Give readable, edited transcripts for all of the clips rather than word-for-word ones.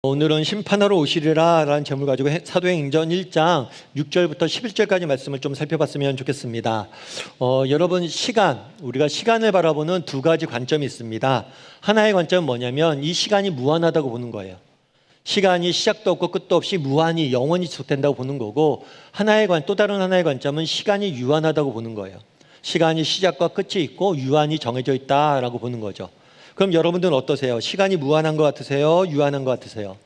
오늘은 심판하러 오시리라 라는 제목을 가지고 사도행전 1장 6절부터 11절까지 말씀을 좀 살펴봤으면 좋겠습니다. 여러분, 우리가 시간을 바라보는 두 가지 관점이 있습니다. 하나의 관점은 뭐냐면 이 시간이 무한하다고 보는 거예요. 시간이 시작도 없고 끝도 없이 무한히 영원히 지속된다고 보는 거고, 또 다른 하나의 관점은 시간이 유한하다고 보는 거예요. 시간이 시작과 끝이 있고 유한히 정해져 있다라고 보는 거죠. 그럼 여러분들은 어떠세요? 시간이 무한한 것 같으세요? 유한한 것 같으세요?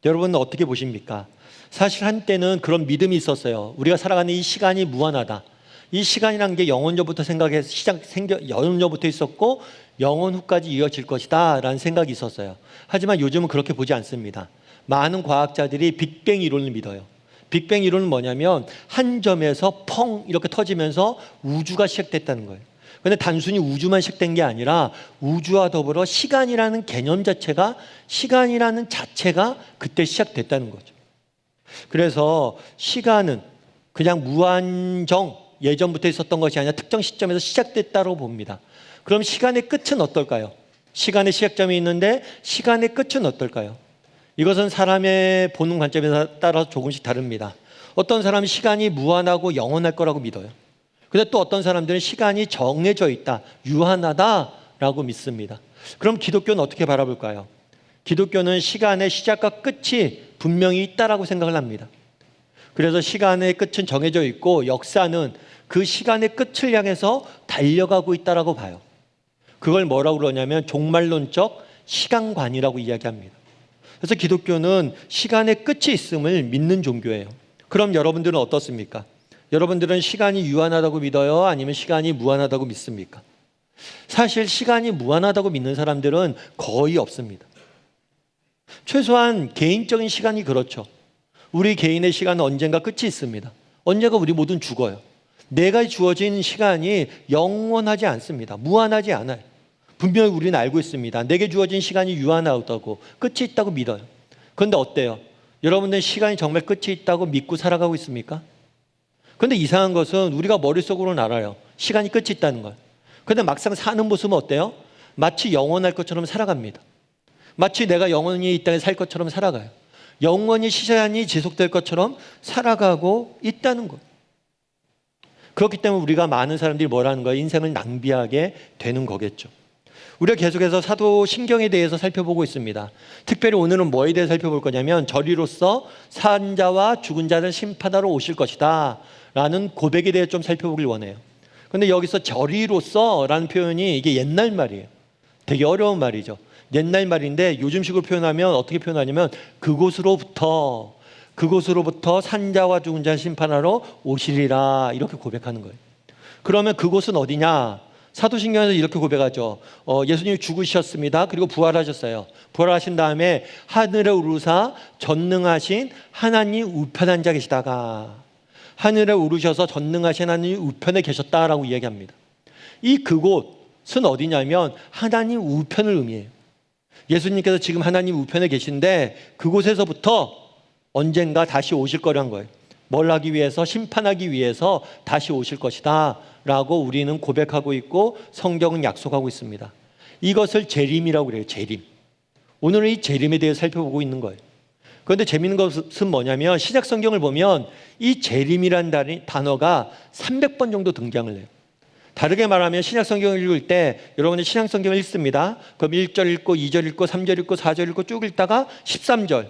여러분은 어떻게 보십니까? 사실 한때는 그런 믿음이 있었어요. 우리가 살아가는 이 시간이 무한하다. 이 시간이란 게 영원전부터 영원전부터 있었고 영원 후까지 이어질 것이다 라는 생각이 있었어요. 하지만 요즘은 그렇게 보지 않습니다. 많은 과학자들이 빅뱅 이론을 믿어요. 빅뱅 이론은 뭐냐면 한 점에서 펑 이렇게 터지면서 우주가 시작됐다는 거예요. 그런데 단순히 우주만 시작된 게 아니라 우주와 더불어 시간이라는 자체가 그때 시작됐다는 거죠. 그래서 시간은 그냥 무한정 예전부터 있었던 것이 아니라 특정 시점에서 시작됐다고 봅니다. 그럼 시간의 끝은 어떨까요? 시간의 시작점이 있는데 시간의 끝은 어떨까요? 이것은 사람의 보는 관점에 따라서 조금씩 다릅니다. 어떤 사람은 시간이 무한하고 영원할 거라고 믿어요. 근데 또 어떤 사람들은 시간이 정해져 있다, 유한하다라고 믿습니다. 그럼 기독교는 어떻게 바라볼까요? 기독교는 시간의 시작과 끝이 분명히 있다라고 생각을 합니다. 그래서 시간의 끝은 정해져 있고 역사는 그 시간의 끝을 향해서 달려가고 있다라고 봐요. 그걸 뭐라고 그러냐면 종말론적 시간관이라고 이야기합니다. 그래서 기독교는 시간의 끝이 있음을 믿는 종교예요. 그럼 여러분들은 어떻습니까? 여러분들은 시간이 유한하다고 믿어요? 아니면 시간이 무한하다고 믿습니까? 사실 시간이 무한하다고 믿는 사람들은 거의 없습니다. 최소한 개인적인 시간이 그렇죠. 우리 개인의 시간은 언젠가 끝이 있습니다. 언젠가 우리 모두는 죽어요. 내가 주어진 시간이 영원하지 않습니다. 무한하지 않아요. 분명히 우리는 알고 있습니다. 내게 주어진 시간이 유한하다고, 끝이 있다고 믿어요. 그런데 어때요? 여러분들은 시간이 정말 끝이 있다고 믿고 살아가고 있습니까? 그런데 이상한 것은 우리가 머릿속으로는 알아요. 시간이 끝이 있다는 걸. 그런데 막상 사는 모습은 어때요? 마치 영원할 것처럼 살아갑니다. 마치 내가 영원히 이 땅에 살 것처럼 살아가요. 영원히 시간이 지속될 것처럼 살아가고 있다는 것. 그렇기 때문에 우리가 많은 사람들이 뭐라는 거예요? 인생을 낭비하게 되는 거겠죠. 우리가 계속해서 사도신경에 대해서 살펴보고 있습니다. 특별히 오늘은 뭐에 대해 살펴볼 거냐면 저리로서 산 자와 죽은 자를 심판하러 오실 것이다 라는 고백에 대해 좀 살펴보길 원해요. 그런데 여기서 저리로서 라는 표현이 이게 옛날 말이에요. 되게 어려운 말이죠. 옛날 말인데 요즘식으로 표현하면 어떻게 표현하냐면 그곳으로부터 산 자와 죽은 자를 심판하러 오시리라 이렇게 고백하는 거예요. 그러면 그곳은 어디냐? 사도신경에서 이렇게 고백하죠. 예수님이 죽으셨습니다. 그리고 부활하셨어요. 부활하신 다음에 하늘에 오르사 전능하신 하나님 우편에 앉아 계시다가 하늘에 오르셔서 전능하신 하나님 우편에 계셨다라고 이야기합니다. 이 그곳은 어디냐면 하나님 우편을 의미해요. 예수님께서 지금 하나님 우편에 계신데 그곳에서부터 언젠가 다시 오실 거란 거예요. 뭘 하기 위해서? 심판하기 위해서 다시 오실 것이다 라고 우리는 고백하고 있고 성경은 약속하고 있습니다. 이것을 재림이라고 그래요. 재림. 오늘은 이 재림에 대해 살펴보고 있는 거예요. 그런데 재미있는 것은 뭐냐면 신약 성경을 보면 이 재림이라는 단어가 300번 정도 등장을 해요. 다르게 말하면 신약 성경을 읽을 때 여러분이 신약 성경을 읽습니다. 그럼 1절 읽고 2절 읽고 3절 읽고 4절 읽고 쭉 읽다가 13절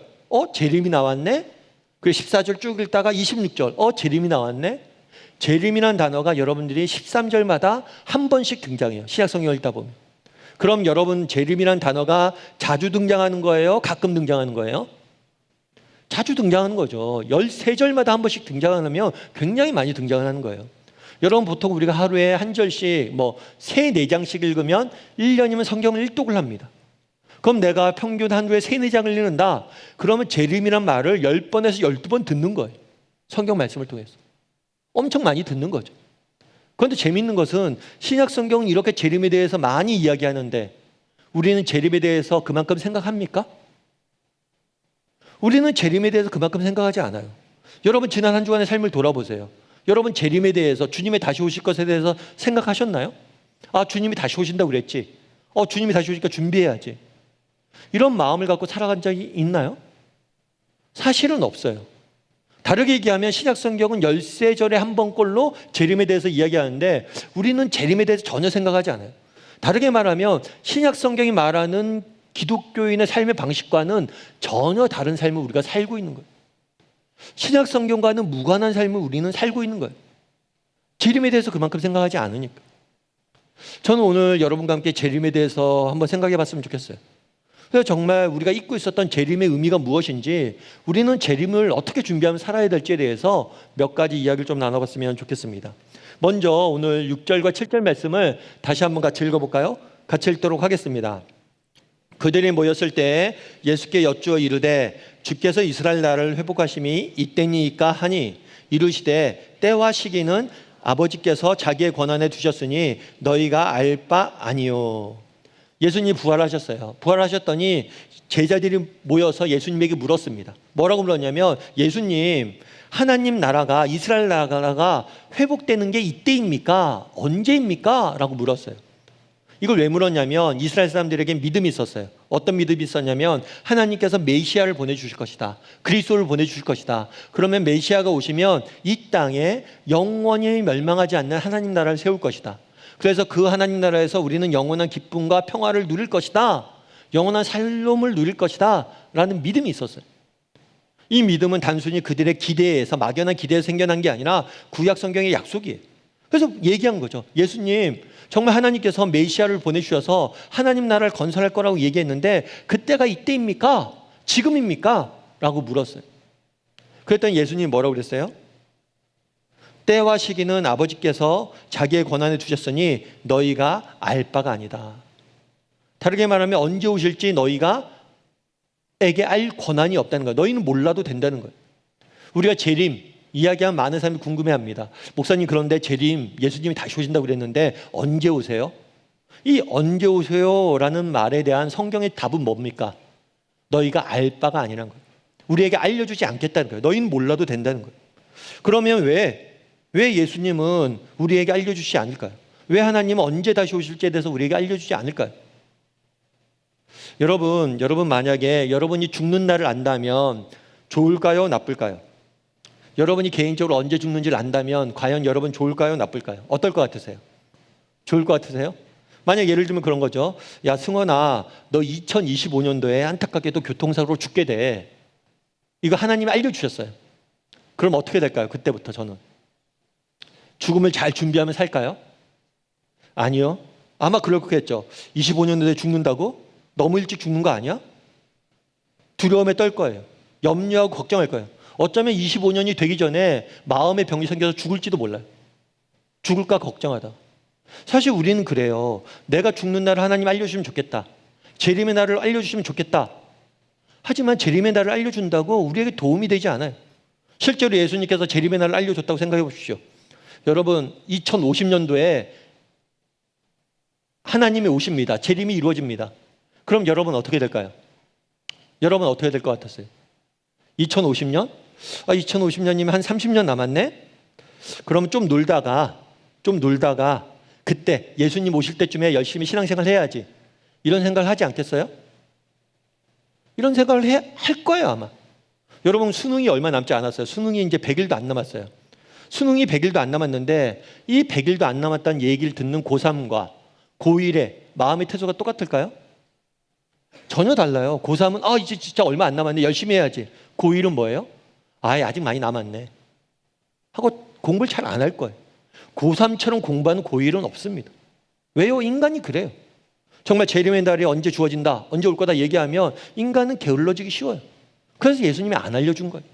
재림이 나왔네. 그리고 14절 쭉 읽다가 26절 재림이 나왔네. 재림이라는 단어가 여러분들이 13절마다 한 번씩 등장해요. 신약 성경을 읽다 보면. 그럼 여러분 재림이라는 단어가 자주 등장하는 거예요? 가끔 등장하는 거예요? 자주 등장하는 거죠. 13절마다 한 번씩 등장하면 굉장히 많이 등장하는 거예요. 여러분 보통 우리가 하루에 한 절씩 3, 4장씩 읽으면 1년이면 성경을 1독을 합니다. 그럼 내가 평균 하루에 3, 4장을 읽는다. 그러면 재림이란 말을 10번에서 12번 듣는 거예요. 성경 말씀을 통해서. 엄청 많이 듣는 거죠. 그런데 재미있는 것은 신약 성경은 이렇게 재림에 대해서 많이 이야기하는데 우리는 재림에 대해서 그만큼 생각합니까? 우리는 재림에 대해서 그만큼 생각하지 않아요. 여러분 지난 한 주간의 삶을 돌아보세요. 여러분 재림에 대해서 주님의 다시 오실 것에 대해서 생각하셨나요? 주님이 다시 오신다고 그랬지. 주님이 다시 오시니까 준비해야지. 이런 마음을 갖고 살아간 적이 있나요? 사실은 없어요. 다르게 얘기하면 신약 성경은 13절에 한 번꼴로 재림에 대해서 이야기하는데 우리는 재림에 대해서 전혀 생각하지 않아요. 다르게 말하면 신약 성경이 말하는 기독교인의 삶의 방식과는 전혀 다른 삶을 우리가 살고 있는 거예요. 신약 성경과는 무관한 삶을 우리는 살고 있는 거예요. 재림에 대해서 그만큼 생각하지 않으니까. 저는 오늘 여러분과 함께 재림에 대해서 한번 생각해 봤으면 좋겠어요. 그래서 정말 우리가 잊고 있었던 재림의 의미가 무엇인지, 우리는 재림을 어떻게 준비하면 살아야 될지에 대해서 몇 가지 이야기를 좀 나눠봤으면 좋겠습니다. 먼저 오늘 6절과 7절 말씀을 다시 한번 같이 읽어볼까요? 같이 읽도록 하겠습니다. 그들이 모였을 때 예수께 여쭈어 이르되 주께서 이스라엘 나라를 회복하심이 이때니까 하니 이르시되 때와 시기는 아버지께서 자기의 권한에 두셨으니 너희가 알 바 아니요. 예수님이 부활하셨어요. 부활하셨더니 제자들이 모여서 예수님에게 물었습니다. 뭐라고 물었냐면, 예수님, 하나님 나라가, 이스라엘 나라가 회복되는 게 이때입니까? 언제입니까? 라고 물었어요. 이걸 왜 물었냐면 이스라엘 사람들에게 믿음이 있었어요. 어떤 믿음이 있었냐면 하나님께서 메시아를 보내주실 것이다. 그리스도를 보내주실 것이다. 그러면 메시아가 오시면 이 땅에 영원히 멸망하지 않는 하나님 나라를 세울 것이다. 그래서 그 하나님 나라에서 우리는 영원한 기쁨과 평화를 누릴 것이다. 영원한 살롬을 누릴 것이다. 라는 믿음이 있었어요. 이 믿음은 단순히 그들의 기대에서, 막연한 기대에서 생겨난 게 아니라 구약 성경의 약속이에요. 그래서 얘기한 거죠. 예수님, 정말 하나님께서 메시아를 보내주셔서 하나님 나라를 건설할 거라고 얘기했는데 그때가 이때입니까? 지금입니까? 라고 물었어요. 그랬더니 예수님이 뭐라고 그랬어요? 때와 시기는 아버지께서 자기의 권한에 두셨으니 너희가 알 바가 아니다. 다르게 말하면 언제 오실지 너희가 에게 알 권한이 없다는 거예요. 너희는 몰라도 된다는 거예요. 우리가 재림 이야기하면 많은 사람이 궁금해합니다. 목사님, 그런데 재림, 예수님이 다시 오신다고 그랬는데 언제 오세요? 이 언제 오세요? 라는 말에 대한 성경의 답은 뭡니까? 너희가 알 바가 아니라는 거예요. 우리에게 알려주지 않겠다는 거예요. 너희는 몰라도 된다는 거예요. 그러면 왜 예수님은 우리에게 알려주지 않을까요? 왜 하나님은 언제 다시 오실지에 대해서 우리에게 알려주지 않을까요? 여러분 만약에 여러분이 죽는 날을 안다면 좋을까요? 나쁠까요? 여러분이 개인적으로 언제 죽는지를 안다면 과연 여러분 좋을까요? 나쁠까요? 어떨 것 같으세요? 좋을 것 같으세요? 만약 예를 들면 그런 거죠. 야, 승원아, 너 2025년도에 안타깝게도 교통사고로 죽게 돼. 이거 하나님이 알려주셨어요. 그럼 어떻게 될까요? 그때부터 저는 죽음을 잘 준비하면 살까요? 아니요. 아마 그럴 거겠죠. 25년도에 죽는다고? 너무 일찍 죽는 거 아니야? 두려움에 떨 거예요. 염려하고 걱정할 거예요. 어쩌면 25년이 되기 전에 마음의 병이 생겨서 죽을지도 몰라요. 죽을까 걱정하다. 사실 우리는 그래요. 내가 죽는 날을 하나님 알려주시면 좋겠다. 재림의 날을 알려주시면 좋겠다. 하지만 재림의 날을 알려준다고 우리에게 도움이 되지 않아요. 실제로 예수님께서 재림의 날을 알려줬다고 생각해 보십시오. 여러분, 2050년도에 하나님이 오십니다. 재림이 이루어집니다. 그럼 여러분 어떻게 될까요? 여러분 어떻게 될 것 같았어요? 2050년? 2050년이면 한 30년 남았네? 그럼 좀 놀다가 그때 예수님 오실 때쯤에 열심히 신앙생활 해야지. 이런 생각을 하지 않겠어요? 이런 생각을 할 거예요, 아마. 여러분, 수능이 얼마 남지 않았어요. 수능이 이제 100일도 안 남았어요. 수능이 100일도 안 남았는데 이 100일도 안 남았다는 얘기를 듣는 고3과 고1의 마음의 태도가 똑같을까요? 전혀 달라요. 고3은 이제 진짜 얼마 안 남았네. 열심히 해야지. 고1은 뭐예요? 아직 많이 남았네. 하고 공부를 잘 안 할 거예요. 고3처럼 공부하는 고1은 없습니다. 왜요? 인간이 그래요. 정말 재림의 날이 언제 주어진다, 언제 올 거다 얘기하면 인간은 게을러지기 쉬워요. 그래서 예수님이 안 알려준 거예요.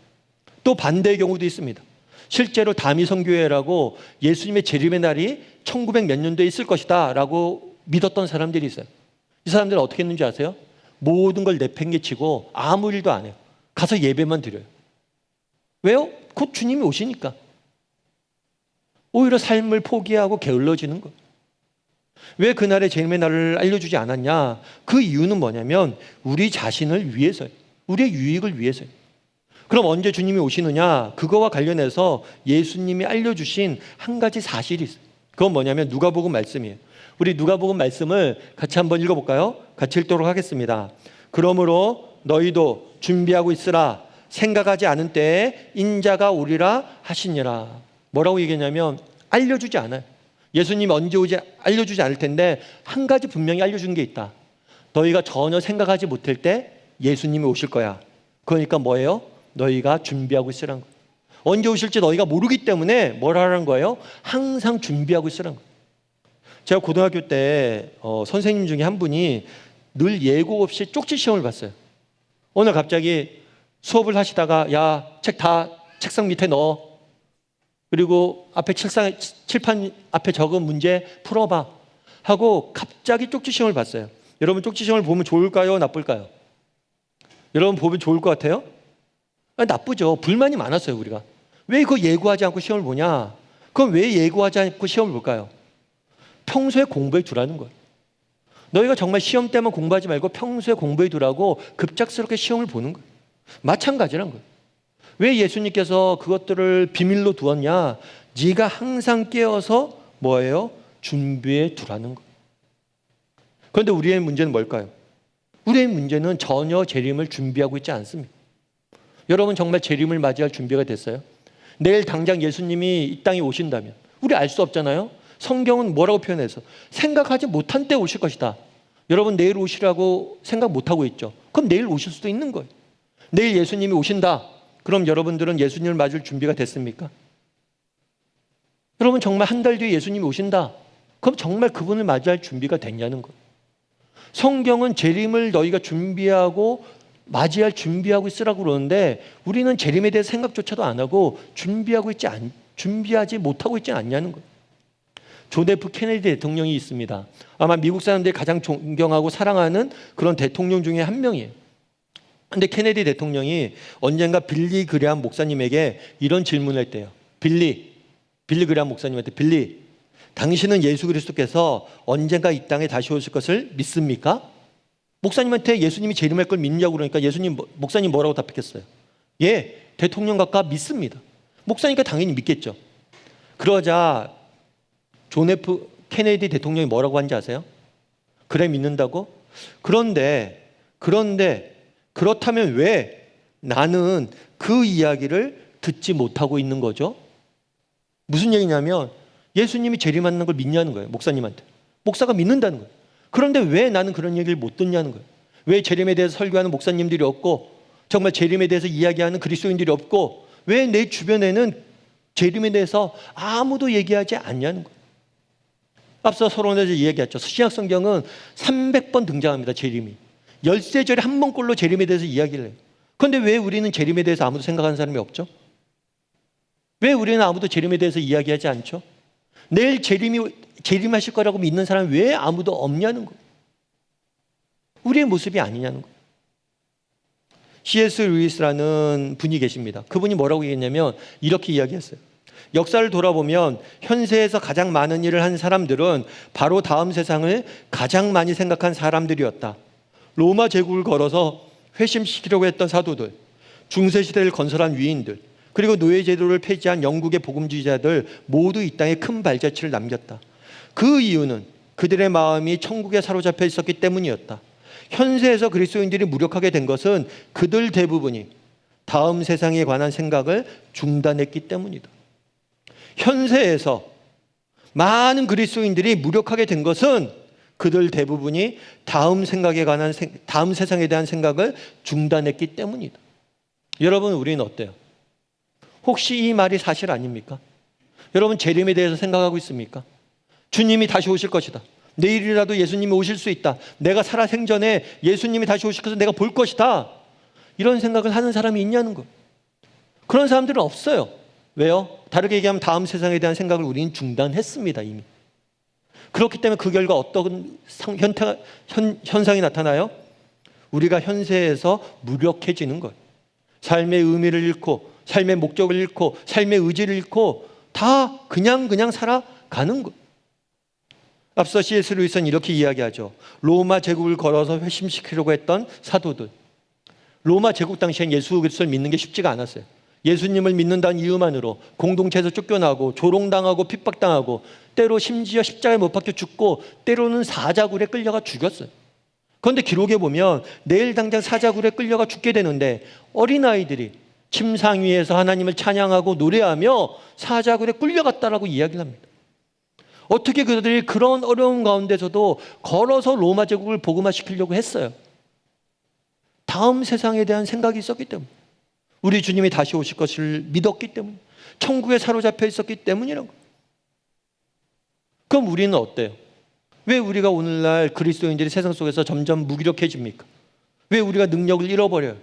또 반대의 경우도 있습니다. 실제로 다미성교회라고 예수님의 재림의 날이 1900 몇 년도에 있을 것이다 라고 믿었던 사람들이 있어요. 이 사람들은 어떻게 했는지 아세요? 모든 걸 내팽개치고 아무 일도 안 해요. 가서 예배만 드려요. 왜요? 곧 주님이 오시니까. 오히려 삶을 포기하고 게을러지는 거예요. 왜 그날의 재림의 날을 알려주지 않았냐? 그 이유는 뭐냐면 우리 자신을 위해서예요. 우리의 유익을 위해서예요. 그럼 언제 주님이 오시느냐? 그거와 관련해서 예수님이 알려주신 한 가지 사실이 있어요. 그건 뭐냐면 누가복음 말씀이에요. 우리 누가복음 말씀을 같이 한번 읽어볼까요? 같이 읽도록 하겠습니다. 그러므로 너희도 준비하고 있으라. 생각하지 않은 때에 인자가 오리라 하시니라. 뭐라고 얘기했냐면 알려주지 않아요. 예수님이 언제 오지 알려주지 않을 텐데 한 가지 분명히 알려준 게 있다. 너희가 전혀 생각하지 못할 때 예수님이 오실 거야. 그러니까 뭐예요? 너희가 준비하고 있으라는 거예요. 언제 오실지 너희가 모르기 때문에 뭘 하라는 거예요? 항상 준비하고 있으라는 거예요. 제가 고등학교 때 선생님 중에 한 분이 늘 예고 없이 쪽지 시험을 봤어요. 오늘 갑자기 수업을 하시다가 야, 책 다 책상 밑에 넣어. 그리고 앞에 칠판 앞에 적은 문제 풀어봐 하고 갑자기 쪽지 시험을 봤어요. 여러분 쪽지 시험을 보면 좋을까요? 나쁠까요? 여러분 보면 좋을 것 같아요? 나쁘죠. 불만이 많았어요. 우리가. 왜 그거 예고하지 않고 시험을 보냐? 그럼 왜 예고하지 않고 시험을 볼까요? 평소에 공부해 두라는 거예요. 너희가 정말 시험 때만 공부하지 말고 평소에 공부해 두라고 급작스럽게 시험을 보는 거예요. 마찬가지란 거예요. 왜 예수님께서 그것들을 비밀로 두었냐? 네가 항상 깨어서 뭐예요? 준비해 두라는 거예요. 그런데 우리의 문제는 뭘까요? 우리의 문제는 전혀 재림을 준비하고 있지 않습니다. 여러분 정말 재림을 맞이할 준비가 됐어요? 내일 당장 예수님이 이 땅에 오신다면 우리 알 수 없잖아요. 성경은 뭐라고 표현해서 생각하지 못한 때 오실 것이다. 여러분 내일 오시라고 생각 못하고 있죠. 그럼 내일 오실 수도 있는 거예요. 내일 예수님이 오신다. 그럼 여러분들은 예수님을 맞을 준비가 됐습니까? 여러분 정말 한 달 뒤에 예수님이 오신다. 그럼 정말 그분을 맞이할 준비가 됐냐는 거예요. 성경은 재림을 너희가 준비하고 맞이할 준비하고 있으라고 그러는데 우리는 재림에 대해서 생각조차도 안 하고 준비하지 못하고 있지 않냐는 거예요. 존 F 케네디 대통령이 있습니다. 아마 미국 사람들이 가장 존경하고 사랑하는 그런 대통령 중에 한 명이에요. 근데 케네디 대통령이 언젠가 빌리 그레함 목사님에게 이런 질문을 했대요. 빌리 그레함 목사님한테 빌리, 당신은 예수 그리스도께서 언젠가 이 땅에 다시 오실 것을 믿습니까? 목사님한테 예수님이 재림할 걸 믿냐고 그러니까 목사님 뭐라고 답했겠어요? 예, 대통령 각각 믿습니다. 목사니까 당연히 믿겠죠. 그러자 존 F 케네디 대통령이 뭐라고 한지 아세요? 그래 믿는다고? 그런데 그렇다면 왜 나는 그 이야기를 듣지 못하고 있는 거죠? 무슨 얘기냐면 예수님이 재림하는 걸 믿냐는 거예요. 목사님한테. 목사가 믿는다는 거예요. 그런데 왜 나는 그런 얘기를 못 듣냐는 거예요. 왜 재림에 대해서 설교하는 목사님들이 없고 정말 재림에 대해서 이야기하는 그리스도인들이 없고 왜 내 주변에는 재림에 대해서 아무도 얘기하지 않냐는 거예요. 앞서 서론에서 이야기했죠. 신약 성경은 300번 등장합니다. 재림이. 13절에 한 번꼴로 재림에 대해서 이야기를 해요. 그런데 왜 우리는 재림에 대해서 아무도 생각하는 사람이 없죠? 왜 우리는 아무도 재림에 대해서 이야기하지 않죠? 내일 재림하실 거라고 믿는 사람이 왜 아무도 없냐는 거예요. 우리의 모습이 아니냐는 거예요. C.S. 루이스라는 분이 계십니다. 그분이 뭐라고 얘기했냐면 이렇게 이야기했어요. 역사를 돌아보면 현세에서 가장 많은 일을 한 사람들은 바로 다음 세상을 가장 많이 생각한 사람들이었다. 로마 제국을 걸어서 회심시키려고 했던 사도들, 중세시대를 건설한 위인들, 그리고 노예제도를 폐지한 영국의 복음주의자들 모두 이 땅에 큰 발자취를 남겼다. 그 이유는 그들의 마음이 천국에 사로잡혀 있었기 때문이었다. 현세에서 그리스도인들이 무력하게 된 것은 그들 대부분이 다음 세상에 관한 생각을 중단했기 때문이다. 현세에서 많은 그리스도인들이 무력하게 된 것은 그들 대부분이 다음 세상에 대한 생각을 중단했기 때문이다. 여러분, 우리는 어때요? 혹시 이 말이 사실 아닙니까? 여러분, 재림에 대해서 생각하고 있습니까? 주님이 다시 오실 것이다. 내일이라도 예수님이 오실 수 있다. 내가 살아 생전에 예수님이 다시 오실 것을 내가 볼 것이다. 이런 생각을 하는 사람이 있냐는 거. 그런 사람들은 없어요. 왜요? 다르게 얘기하면 다음 세상에 대한 생각을 우리는 중단했습니다, 이미. 그렇기 때문에 그 결과 어떤 현상이 나타나요? 우리가 현세에서 무력해지는 거예요. 삶의 의미를 잃고, 삶의 목적을 잃고, 삶의 의지를 잃고 다 그냥 살아가는 거예요. 앞서 C.S. 루이스는 이렇게 이야기하죠. 로마 제국을 걸어서 회심시키려고 했던 사도들. 로마 제국 당시엔 예수 그리스도를 믿는 게 쉽지가 않았어요. 예수님을 믿는다는 이유만으로 공동체에서 쫓겨나고 조롱당하고 핍박당하고 때로 심지어 십자가에 못 박혀 죽고 때로는 사자굴에 끌려가 죽였어요. 그런데 기록에 보면 내일 당장 사자굴에 끌려가 죽게 되는데 어린아이들이 침상 위에서 하나님을 찬양하고 노래하며 사자굴에 끌려갔다라고 이야기를 합니다. 어떻게 그들이 그런 어려운 가운데서도 걸어서 로마 제국을 복음화시키려고 했어요? 다음 세상에 대한 생각이 있었기 때문에, 우리 주님이 다시 오실 것을 믿었기 때문에, 천국에 사로잡혀 있었기 때문이라고. 그럼 우리는 어때요? 왜 우리가 오늘날 그리스도인들이 세상 속에서 점점 무기력해집니까? 왜 우리가 능력을 잃어버려요?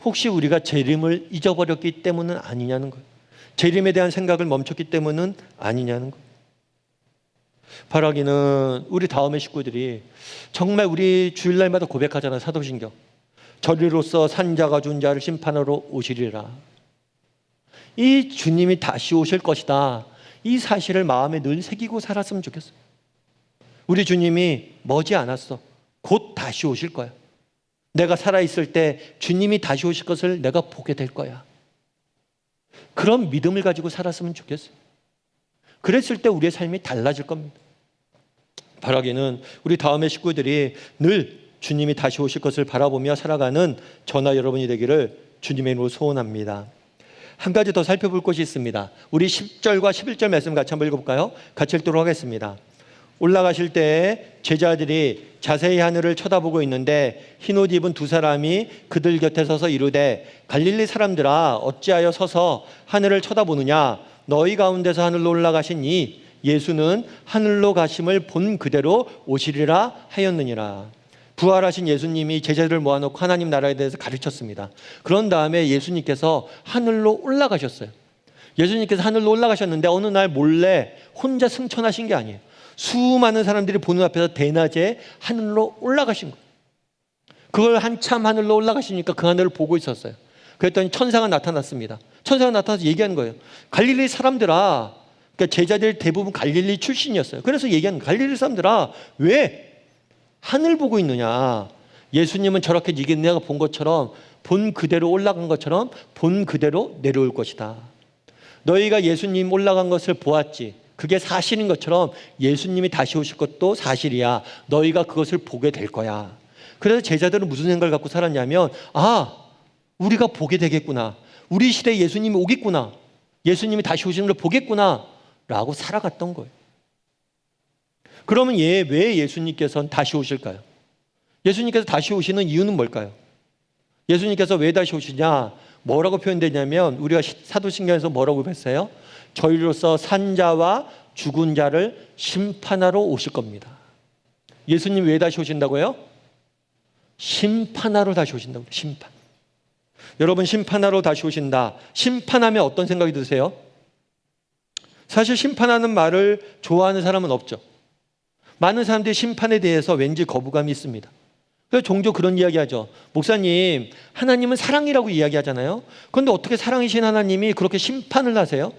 혹시 우리가 재림을 잊어버렸기 때문은 아니냐는 거예요. 재림에 대한 생각을 멈췄기 때문은 아니냐는 거예요. 바라기는 우리 다음의 식구들이 정말 우리 주일날마다 고백하잖아요. 사도신경. 저리로서 산자가 준 자를 심판하러 오시리라. 이 주님이 다시 오실 것이다. 이 사실을 마음에 늘 새기고 살았으면 좋겠어요. 우리 주님이 머지 않았어. 곧 다시 오실 거야. 내가 살아있을 때 주님이 다시 오실 것을 내가 보게 될 거야. 그런 믿음을 가지고 살았으면 좋겠어요. 그랬을 때 우리의 삶이 달라질 겁니다. 바라기는 우리 다음의 식구들이 늘 주님이 다시 오실 것을 바라보며 살아가는 저나 여러분이 되기를 주님의 이름으로 소원합니다. 한 가지 더 살펴볼 것이 있습니다. 우리 10절과 11절 말씀 같이 한번 읽어볼까요? 같이 읽도록 하겠습니다. 올라가실 때 제자들이 자세히 하늘을 쳐다보고 있는데 흰옷 입은 두 사람이 그들 곁에 서서 이르되 갈릴리 사람들아 어찌하여 서서 하늘을 쳐다보느냐? 너희 가운데서 하늘로 올라가신 이 예수는 하늘로 가심을 본 그대로 오시리라 하였느니라. 부활하신 예수님이 제자들을 모아놓고 하나님 나라에 대해서 가르쳤습니다. 그런 다음에 예수님께서 하늘로 올라가셨어요. 예수님께서 하늘로 올라가셨는데 어느 날 몰래 혼자 승천하신 게 아니에요. 수많은 사람들이 보는 앞에서 대낮에 하늘로 올라가신 거예요. 그걸 한참 하늘로 올라가시니까 그 하늘을 보고 있었어요. 그랬더니 천사가 나타났습니다. 천사가 나타나서 얘기하는 거예요. 갈릴리 사람들아, 그러니까 제자들 대부분 갈릴리 출신이었어요. 그래서 얘기하는 거예요. 갈릴리 사람들아, 왜 하늘 보고 있느냐? 예수님은 저렇게 내가 본 것처럼, 본 그대로 올라간 것처럼 본 그대로 내려올 것이다. 너희가 예수님 올라간 것을 보았지. 그게 사실인 것처럼 예수님이 다시 오실 것도 사실이야. 너희가 그것을 보게 될 거야. 그래서 제자들은 무슨 생각을 갖고 살았냐면, 우리가 보게 되겠구나. 우리 시대에 예수님이 오겠구나. 예수님이 다시 오시는 걸 보겠구나 라고 살아갔던 거예요. 그러면 왜 예수님께서는 다시 오실까요? 예수님께서 다시 오시는 이유는 뭘까요? 예수님께서 왜 다시 오시냐? 뭐라고 표현되냐면 우리가 사도신경에서 뭐라고 했어요? 저희로서 산자와 죽은 자를 심판하러 오실 겁니다. 예수님 왜 다시 오신다고요? 심판하러 다시 오신다고요. 심판. 여러분, 심판하러 다시 오신다. 심판하면 어떤 생각이 드세요? 사실 심판하는 말을 좋아하는 사람은 없죠. 많은 사람들이 심판에 대해서 왠지 거부감이 있습니다. 그래서 종종 그런 이야기하죠. 목사님, 하나님은 사랑이라고 이야기하잖아요. 그런데 어떻게 사랑이신 하나님이 그렇게 심판을 하세요?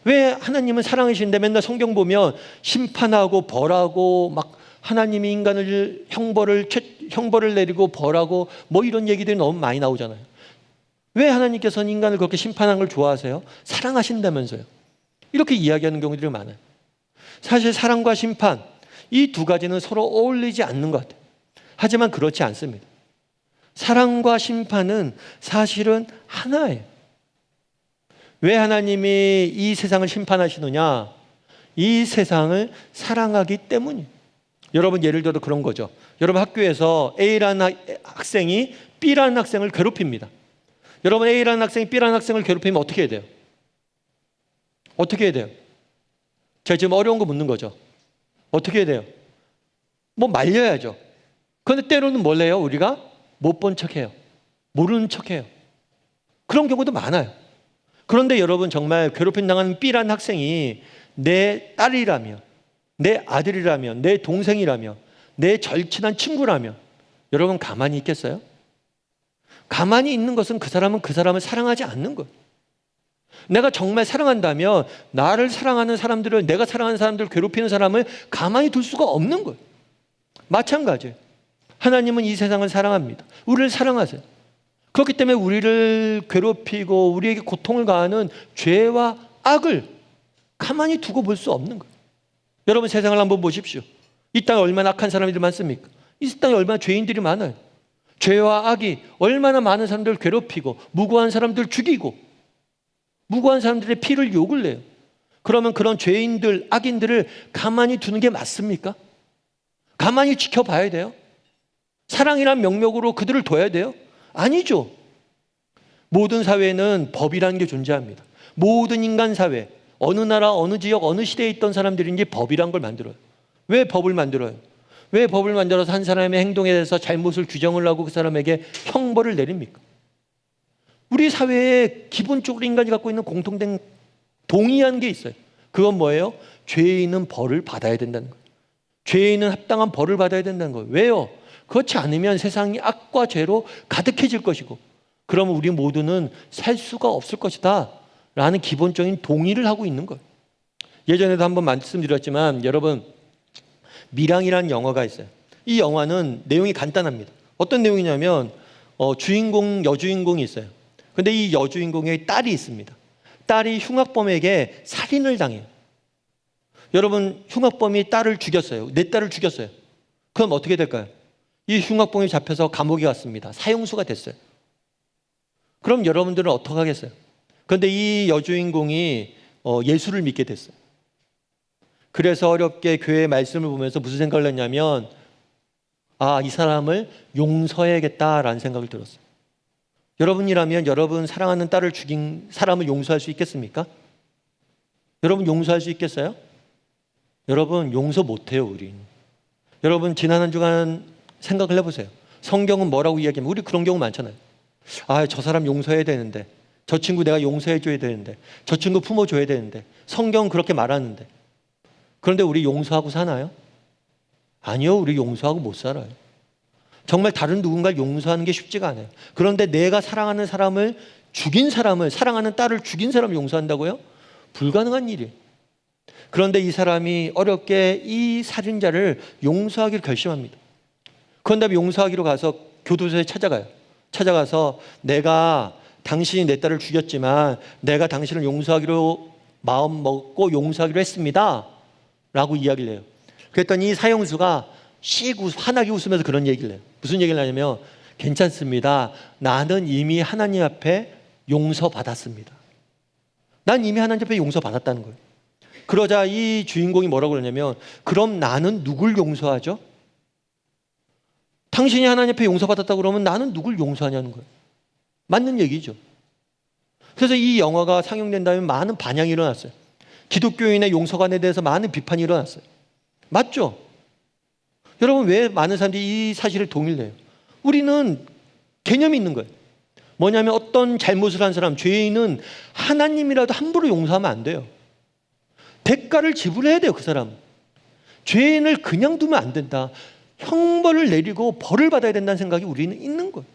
왜 하나님은 사랑이신데 맨날 성경 보면 심판하고 벌하고 막 하나님이 인간을 형벌을 내리고 벌하고 뭐 이런 얘기들이 너무 많이 나오잖아요. 왜 하나님께서는 인간을 그렇게 심판하는 걸 좋아하세요? 사랑하신다면서요. 이렇게 이야기하는 경우들이 많아요. 사실 사랑과 심판, 이 두 가지는 서로 어울리지 않는 것 같아요. 하지만 그렇지 않습니다. 사랑과 심판은 사실은 하나예요. 왜 하나님이 이 세상을 심판하시느냐? 이 세상을 사랑하기 때문이에요. 여러분, 예를 들어 그런 거죠. 여러분, 학교에서 A라는 학생이 B라는 학생을 괴롭힙니다. 여러분, A라는 학생이 B라는 학생을 괴롭히면 어떻게 해야 돼요? 어떻게 해야 돼요? 제가 지금 어려운 거 묻는 거죠. 어떻게 해야 돼요? 뭐 말려야죠. 그런데 때로는 뭘 해요? 우리가 못 본 척해요. 모르는 척해요. 그런 경우도 많아요. 그런데 여러분, 정말 괴롭힘 당하는 B라는 학생이 내 딸이라면, 내 아들이라면, 내 동생이라면, 내 절친한 친구라면 여러분 가만히 있겠어요? 가만히 있는 것은 그 사람을 사랑하지 않는 거예요. 내가 정말 사랑한다면 나를 사랑하는 사람들을, 내가 사랑하는 사람들을 괴롭히는 사람을 가만히 둘 수가 없는 거예요. 마찬가지예요. 하나님은 이 세상을 사랑합니다. 우리를 사랑하세요. 그렇기 때문에 우리를 괴롭히고 우리에게 고통을 가하는 죄와 악을 가만히 두고 볼 수 없는 거예요. 여러분, 세상을 한번 보십시오. 이 땅에 얼마나 악한 사람들이 많습니까? 이 땅에 얼마나 죄인들이 많아요. 죄와 악이 얼마나 많은 사람들을 괴롭히고 무고한 사람들 죽이고 무고한 사람들의 피를 욕을 내요. 그러면 그런 죄인들, 악인들을 가만히 두는 게 맞습니까? 가만히 지켜봐야 돼요? 사랑이란 명목으로 그들을 둬야 돼요? 아니죠. 모든 사회에는 법이라는 게 존재합니다. 모든 인간 사회, 어느 나라, 어느 지역, 어느 시대에 있던 사람들인지 법이란 걸 만들어요. 왜 법을 만들어요? 왜 법을 만들어서 한 사람의 행동에 대해서 잘못을 규정을 하고 그 사람에게 형벌을 내립니까? 우리 사회에 기본적으로 인간이 갖고 있는 공통된 동의한 게 있어요. 그건 뭐예요? 죄인은 벌을 받아야 된다는 거예요. 죄인은 합당한 벌을 받아야 된다는 거예요. 왜요? 그렇지 않으면 세상이 악과 죄로 가득해질 것이고 그러면 우리 모두는 살 수가 없을 것이다 라는 기본적인 동의를 하고 있는 거예요. 예전에도 한번 말씀드렸지만 여러분, 밀양이라는 영화가 있어요. 이 영화는 내용이 간단합니다. 어떤 내용이냐면 여주인공이 있어요. 근데 이 여주인공의 딸이 있습니다. 딸이 흉악범에게 살인을 당해요. 여러분, 흉악범이 딸을 죽였어요. 내 딸을 죽였어요. 그럼 어떻게 될까요? 이 흉악범이 잡혀서 감옥에 갔습니다. 사형수가 됐어요. 그럼 여러분들은 어떻게 하겠어요? 그런데 이 여주인공이 예수를 믿게 됐어요. 그래서 어렵게 교회의 말씀을 보면서 무슨 생각을 했냐면 이 사람을 용서해야겠다라는 생각을 들었어요. 여러분이라면 여러분 사랑하는 딸을 죽인 사람을 용서할 수 있겠습니까? 여러분 용서할 수 있겠어요? 여러분 용서 못해요, 우린. 여러분 지난 한 주간 생각을 해보세요. 성경은 뭐라고 이야기하면 우리 그런 경우 많잖아요. 저 사람 용서해야 되는데, 저 친구 내가 용서해줘야 되는데, 저 친구 품어줘야 되는데, 성경은 그렇게 말하는데. 그런데 우리 용서하고 사나요? 아니요, 우리 용서하고 못 살아요. 정말 다른 누군가를 용서하는 게 쉽지가 않아요. 그런데 내가 사랑하는 사람을 죽인 사람을, 사랑하는 딸을 죽인 사람을 용서한다고요? 불가능한 일이에요. 그런데 이 사람이 어렵게 이 살인자를 용서하기로 결심합니다. 그런 다음에 용서하기로 가서 교도소에 찾아가서 내가 당신이 내 딸을 죽였지만 내가 당신을 용서하기로 마음 먹고 용서하기로 했습니다 라고 이야기를 해요. 그랬더니 이 사형수가 환하게 웃으면서 그런 얘기를 해요. 무슨 얘기를 하냐면 괜찮습니다. 나는 이미 하나님 앞에 용서받았습니다. 난 이미 하나님 앞에 용서받았다는 거예요. 그러자 이 주인공이 뭐라고 그러냐면 그럼 나는 누굴 용서하죠? 당신이 하나님 앞에 용서받았다고 그러면 나는 누굴 용서하냐는 거예요. 맞는 얘기죠. 그래서 이 영화가 상영된 다음에 많은 반향이 일어났어요. 기독교인의 용서관에 대해서 많은 비판이 일어났어요. 맞죠? 여러분 왜 많은 사람들이 이 사실을 동의를 해요? 우리는 개념이 있는 거예요. 뭐냐면 어떤 잘못을 한 사람, 죄인은 하나님이라도 함부로 용서하면 안 돼요. 대가를 지불해야 돼요, 그 사람. 죄인을 그냥 두면 안 된다. 형벌을 내리고 벌을 받아야 된다는 생각이 우리는 있는 거예요.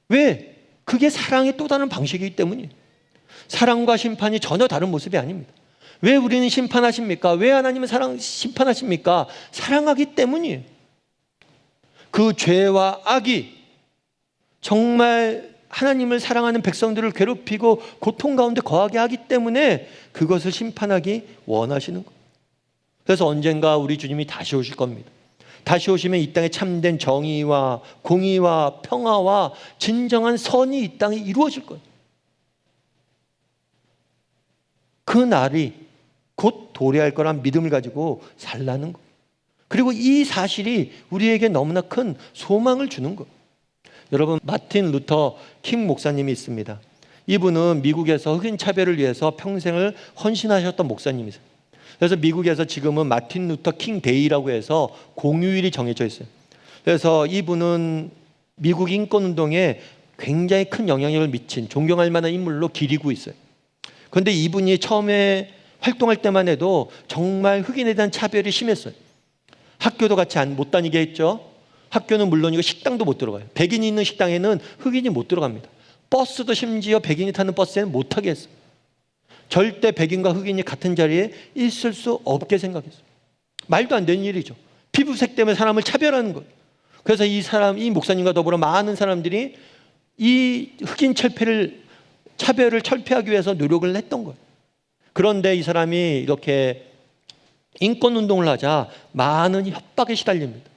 왜? 그게 사랑의 또 다른 방식이기 때문이에요. 사랑과 심판이 전혀 다른 모습이 아닙니다. 왜 우리는 심판하십니까? 왜 하나님은 심판하십니까? 사랑하기 때문이에요. 그 죄와 악이 정말 하나님을 사랑하는 백성들을 괴롭히고 고통 가운데 거하게 하기 때문에 그것을 심판하기 원하시는 거예요. 그래서 언젠가 우리 주님이 다시 오실 겁니다. 다시 오시면 이 땅에 참된 정의와 공의와 평화와 진정한 선이 이 땅에 이루어질 거예요. 그 날이 곧 도래할 거란 믿음을 가지고 살라는 거예요. 그리고 이 사실이 우리에게 너무나 큰 소망을 주는 거예요. 여러분, 마틴 루터 킹 목사님이 있습니다. 이분은 미국에서 흑인 차별을 위해서 평생을 헌신하셨던 목사님이세요. 그래서 미국에서 지금은 마틴 루터 킹 데이라고 해서 공휴일이 정해져 있어요. 그래서 이분은 미국 인권운동에 굉장히 큰 영향력을 미친 존경할 만한 인물로 기리고 있어요. 그런데 이분이 처음에 활동할 때만 해도 정말 흑인에 대한 차별이 심했어요. 학교도 같이 못 다니게 했죠. 학교는 물론이고 식당도 못 들어가요. 백인이 있는 식당에는 흑인이 못 들어갑니다. 버스도 심지어 백인이 타는 버스에는 못 타게 했어요. 절대 백인과 흑인이 같은 자리에 있을 수 없게 생각했어요. 말도 안 되는 일이죠. 피부색 때문에 사람을 차별하는 거예요. 그래서 이 목사님과 더불어 많은 사람들이 이 흑인 차별을 철폐하기 위해서 노력을 했던 거예요. 그런데 이 사람이 이렇게 인권운동을 하자 많은 협박에 시달립니다.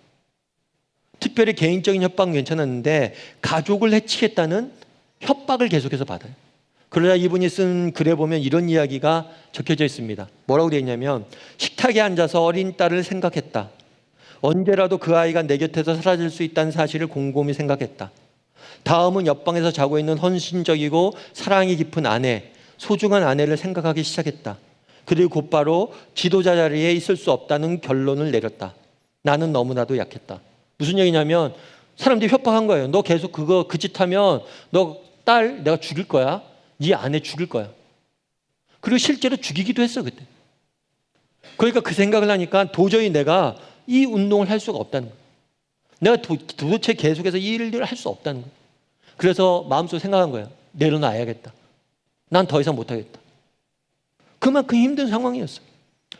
특별히 개인적인 협박은 괜찮았는데 가족을 해치겠다는 협박을 계속해서 받아요. 그러자 이분이 쓴 글에 보면 이런 이야기가 적혀져 있습니다. 뭐라고 되어 있냐면, 식탁에 앉아서 어린 딸을 생각했다. 언제라도 그 아이가 내 곁에서 사라질 수 있다는 사실을 곰곰이 생각했다. 다음은 옆방에서 자고 있는 헌신적이고 사랑이 깊은 아내, 소중한 아내를 생각하기 시작했다. 그리고 곧바로 지도자 자리에 있을 수 없다는 결론을 내렸다. 나는 너무나도 약했다. 무슨 얘기냐면, 사람들이 협박한 거예요. 너 계속 그 짓 하면 너 딸 내가 죽일 거야. 네 아내 죽일 거야. 그리고 실제로 죽이기도 했어 그때. 그러니까 그 생각을 하니까 도저히 내가 이 운동을 할 수가 없다는 거예요. 내가 도대체 계속해서 이 일을 할 수 없다는 거예요. 그래서 마음속으로 생각한 거예요. 내려놔야겠다. 난 더 이상 못하겠다. 그만큼 힘든 상황이었어요.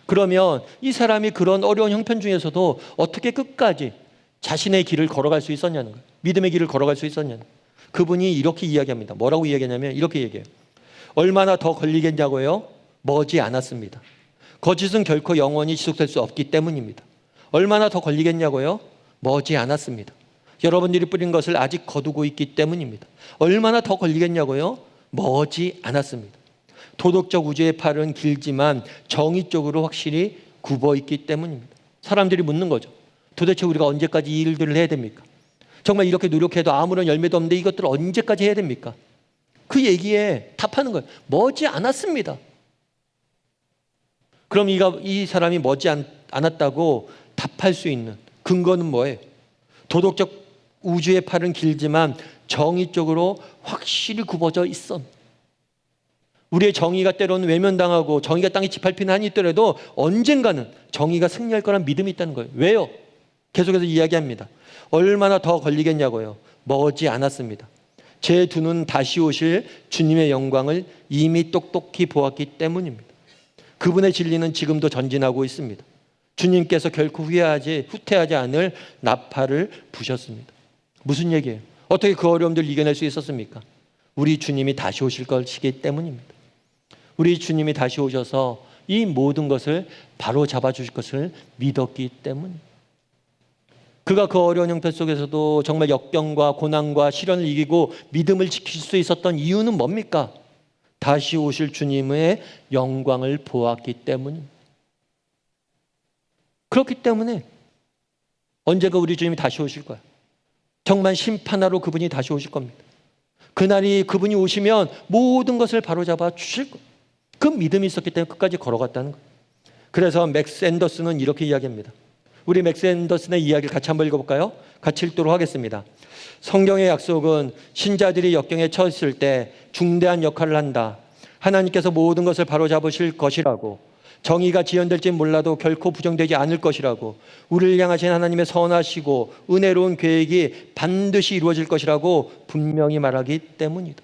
그러면 이 사람이 그런 어려운 형편 중에서도 어떻게 끝까지 자신의 길을 걸어갈 수 있었냐는 거예요. 믿음의 길을 걸어갈 수 있었냐는 거예요. 그분이 이렇게 이야기합니다. 뭐라고 이야기하냐면 이렇게 얘기해요. 얼마나 더 걸리겠냐고요? 머지 않았습니다. 거짓은 결코 영원히 지속될 수 없기 때문입니다. 얼마나 더 걸리겠냐고요? 머지 않았습니다. 여러분들이 뿌린 것을 아직 거두고 있기 때문입니다. 얼마나 더 걸리겠냐고요? 머지 않았습니다. 도덕적 우주의 팔은 길지만 정의 쪽으로 확실히 굽어 있기 때문입니다. 사람들이 묻는 거죠. 도대체 우리가 언제까지 이 일들을 해야 됩니까? 정말 이렇게 노력해도 아무런 열매도 없는데 이것들을 언제까지 해야 됩니까? 그 얘기에 답하는 거예요. 머지 않았습니다. 그럼 이 사람이 머지 않았다고 답할 수 있는 근거는 뭐예요? 도덕적 우주의 팔은 길지만 정의 쪽으로 확실히 굽어져 있어. 우리의 정의가 때로는 외면당하고 정의가 땅에 짓밟히는 한이 있더라도 언젠가는 정의가 승리할 거란 믿음이 있다는 거예요. 왜요? 계속해서 이야기합니다. 얼마나 더 걸리겠냐고요? 머지 않았습니다. 제 두 눈 다시 오실 주님의 영광을 이미 똑똑히 보았기 때문입니다. 그분의 진리는 지금도 전진하고 있습니다. 주님께서 결코 후퇴하지 않을 나팔을 부셨습니다. 무슨 얘기예요? 어떻게 그 어려움들을 이겨낼 수 있었습니까? 우리 주님이 다시 오실 것이기 때문입니다. 우리 주님이 다시 오셔서 이 모든 것을 바로 잡아주실 것을 믿었기 때문입니다. 그가 그 어려운 형편 속에서도 정말 역경과 고난과 시련을 이기고 믿음을 지킬 수 있었던 이유는 뭡니까? 다시 오실 주님의 영광을 보았기 때문입니다. 그렇기 때문에 언제가 우리 주님이 다시 오실 거야. 정말 심판하러 그분이 다시 오실 겁니다. 그날이 그분이 오시면 모든 것을 바로잡아 주실 거예요. 그 믿음이 있었기 때문에 끝까지 걸어갔다는 거예요. 그래서 맥스 앤더슨은 이렇게 이야기합니다. 우리 맥스 앤더슨의 이야기를 같이 한번 읽어볼까요? 같이 읽도록 하겠습니다. 성경의 약속은 신자들이 역경에 처했을 때 중대한 역할을 한다. 하나님께서 모든 것을 바로잡으실 것이라고, 정의가 지연될지 몰라도 결코 부정되지 않을 것이라고, 우리를 향하신 하나님의 선하시고 은혜로운 계획이 반드시 이루어질 것이라고 분명히 말하기 때문이다.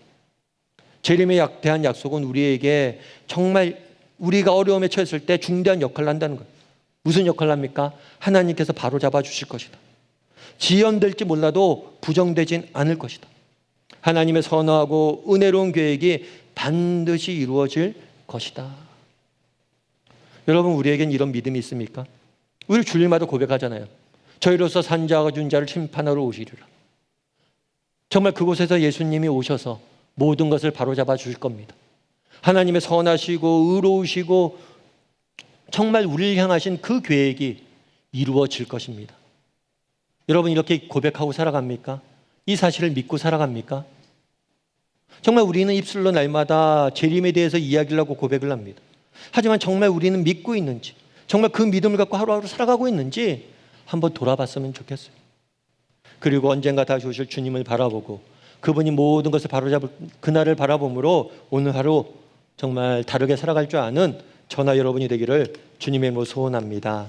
재림에 대한 약속은 우리에게 정말 우리가 어려움에 처했을 때 중대한 역할을 한다는 거예요. 무슨 역할을 합니까? 하나님께서 바로잡아 주실 것이다. 지연될지 몰라도 부정되진 않을 것이다. 하나님의 선하고 은혜로운 계획이 반드시 이루어질 것이다. 여러분, 우리에겐 이런 믿음이 있습니까? 우리 주일마다 고백하잖아요. 저희로서 산자와 준자를 심판하러 오시리라. 정말 그곳에서 예수님이 오셔서 모든 것을 바로잡아 주실 겁니다. 하나님의 선하시고 의로우시고 정말 우리를 향하신 그 계획이 이루어질 것입니다. 여러분, 이렇게 고백하고 살아갑니까? 이 사실을 믿고 살아갑니까? 정말 우리는 입술로 날마다 재림에 대해서 이야기를 하고 고백을 합니다. 하지만 정말 우리는 믿고 있는지, 정말 그 믿음을 갖고 하루하루 살아가고 있는지 한번 돌아봤으면 좋겠어요. 그리고 언젠가 다시 오실 주님을 바라보고 그분이 모든 것을 바로잡을 그날을 바라봄으로 오늘 하루 정말 다르게 살아갈 줄 아는 저나 여러분이 되기를 주님의 이름으로 소원합니다.